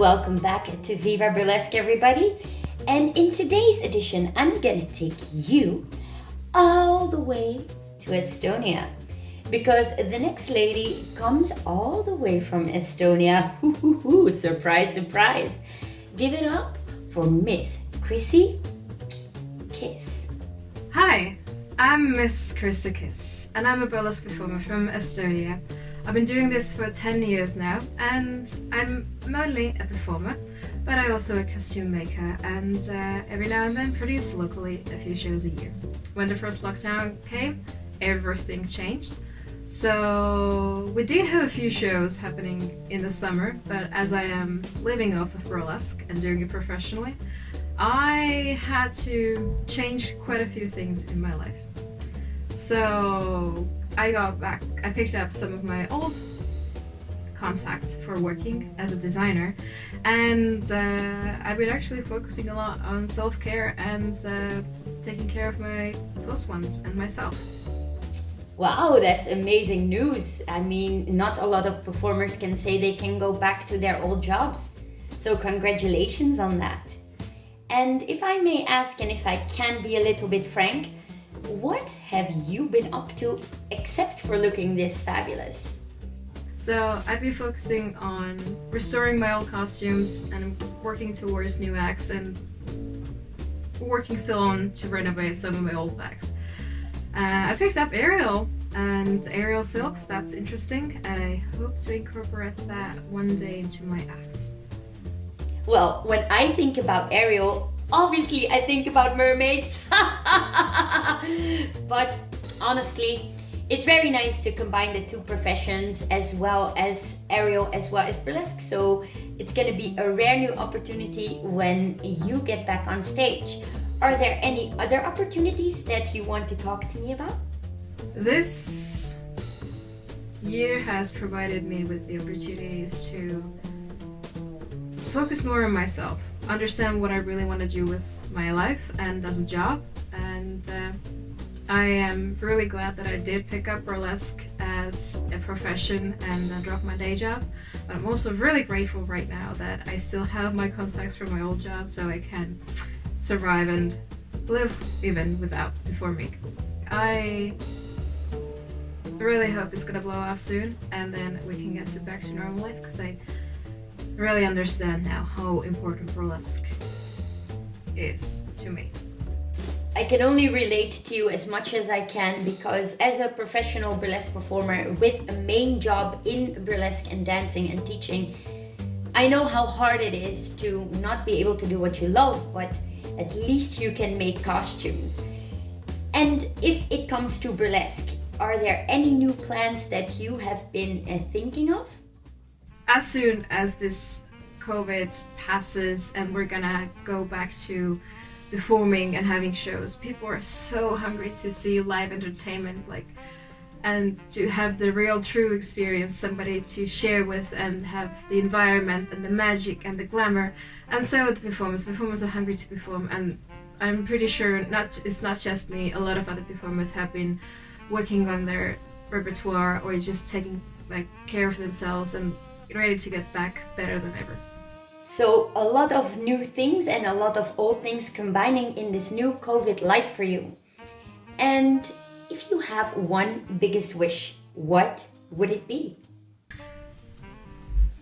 Welcome back to Viva Burlesque, everybody. And in today's edition, I'm gonna take you all the way to Estonia, because the next lady comes all the way from Estonia. Surprise, surprise. Give it up for Miss Chrissy Kiss. Hi, I'm Miss Chrissy Kiss, and I'm a burlesque performer from Estonia. I've been doing this for 10 years now, and I'm mainly a performer, but I also a costume maker, and every now and then produce locally a few shows a year. When the first lockdown came, everything changed. So we did have a few shows happening in the summer, but as I am living off of burlesque and doing it professionally, I had to change quite a few things in my life. So I picked up some of my old contacts for working as a designer, and I've been actually focusing a lot on self-care and taking care of my close ones and myself. Wow, that's amazing news. I mean, not a lot of performers can say they can go back to their old jobs. So congratulations on that. And if I may ask, and if I can be a little bit frank, what have you been up to except for looking this fabulous? So I've been focusing on restoring my old costumes and working towards new acts and working still on to renovate some of my old bags. I picked up aerial and aerial silks. That's interesting. I hope to incorporate that one day into my acts. Well, when I think about aerial, obviously I think about mermaids. But honestly, it's very nice to combine the two professions, as well as aerial as well as burlesque. So it's going to be a rare new opportunity when you get back on stage. Are there any other opportunities that you want to talk to me about? This year has provided me with the opportunities to focus more on myself, understand what I really want to do with my life and as a job, and I am really glad that I did pick up burlesque as a profession and drop my day job. But I'm also really grateful right now that I still have my contacts from my old job, so I can survive and live even without performing. I really hope it's gonna blow off soon, and then we can get back to normal life, because I really understand now how important burlesque is to me. I can only relate to you as much as I can, because as a professional burlesque performer with a main job in burlesque and dancing and teaching, I know how hard it is to not be able to do what you love, but at least you can make costumes. And if it comes to burlesque, are there any new plans that you have been thinking of? As soon as this COVID passes and we're gonna go back to performing and having shows, people are so hungry to see live entertainment, and to have the real true experience, somebody to share with and have the environment and the magic and the glamour. And so the performers are hungry to perform, and I'm pretty sure it's not just me, a lot of other performers have been working on their repertoire or just taking care of themselves and ready to get back better than ever. So a lot of new things and a lot of old things combining in this new COVID life for you. And if you have one biggest wish, what would it be?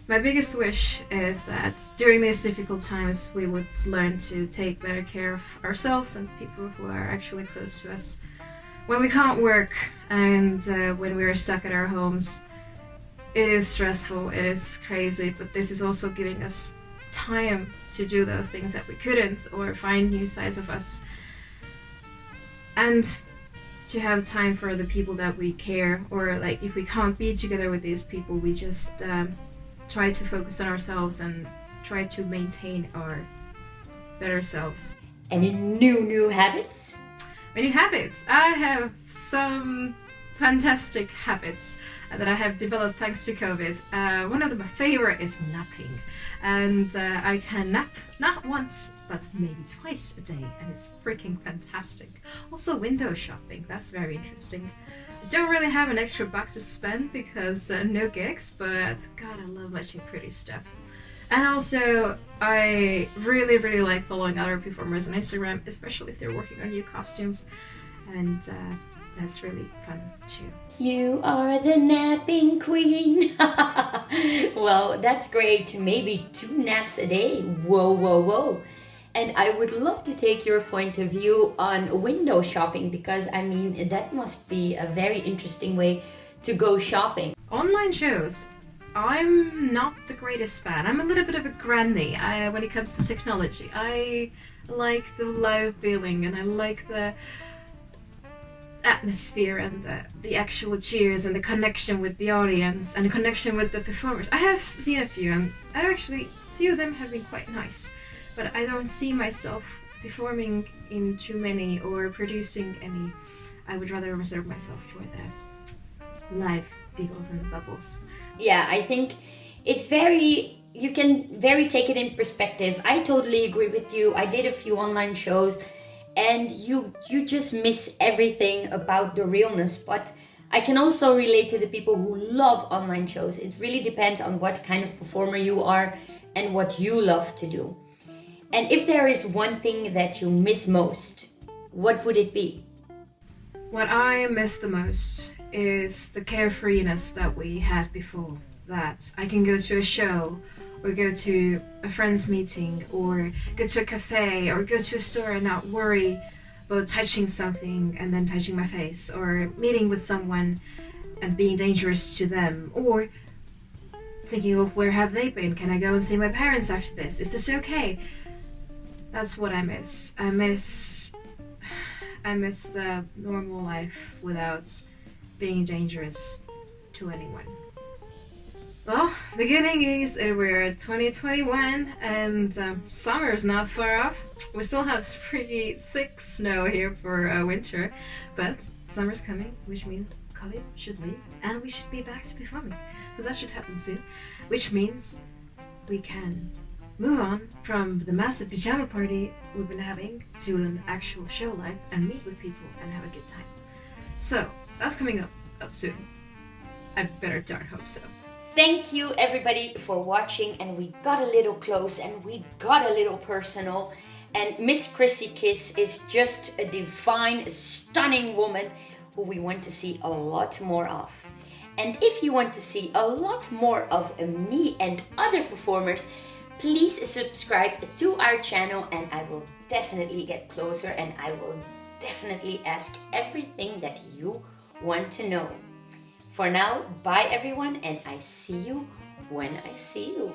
My biggest wish is that during these difficult times we would learn to take better care of ourselves and people who are actually close to us. When we can't work and when we're stuck at our homes, it is stressful, it is crazy, but this is also giving us time to do those things that we couldn't, or find new sides of us. And to have time for the people that we care, or if we can't be together with these people, we just try to focus on ourselves and try to maintain our better selves. Any new habits? Many habits. I have some fantastic habits that I have developed thanks to COVID. One of my favorite is napping, and I can nap not once but maybe twice a day, and it's freaking fantastic. Also window shopping, that's very interesting. I don't really have an extra buck to spend because no gigs, but God, I love watching pretty stuff. And also, I really, really like following other performers on Instagram, especially if they're working on new costumes. And that's really fun too. You are the napping queen. Well, that's great. Maybe 2 naps a day. Whoa, whoa, whoa. And I would love to take your point of view on window shopping, because I mean, that must be a very interesting way to go shopping. Online shows, I'm not the greatest fan. I'm a little bit of a granny when it comes to technology. I like the live feeling, and I like the atmosphere and the actual cheers and the connection with the audience and the connection with the performers. I have seen a few, and a few of them have been quite nice, but I don't see myself performing in too many or producing any. I would rather reserve myself for the live giggles and bubbles. Yeah, I think it's you can very take it in perspective. I totally agree with you. I did a few online shows, and you just miss everything about the realness. But I can also relate to the people who love online shows. It really depends on what kind of performer you are and what you love to do. And if there is one thing that you miss most, what would it be? What I miss the most is the carefreeness that we had before. That I can go to a show, or go to a friend's meeting, or go to a cafe, or go to a store and not worry about touching something and then touching my face, or meeting with someone and being dangerous to them, or thinking, oh, where have they been? Can I go and see my parents after this? Is this okay? That's what I miss. I miss the normal life without being dangerous to anyone. Well, the good thing is we're 2021 and summer's not far off. We still have pretty thick snow here for winter, but summer's coming, which means COVID should leave and we should be back to performing. So that should happen soon, which means we can move on from the massive pajama party we've been having to an actual show life and meet with people and have a good time. So that's coming up soon. I better darn hope so. Thank you everybody for watching, and we got a little close and we got a little personal, and Miss Chrissy Kiss is just a divine, stunning woman who we want to see a lot more of. And if you want to see a lot more of me and other performers, please subscribe to our channel, and I will definitely get closer and I will definitely ask everything that you want to know. For now, bye everyone, and I see you when I see you.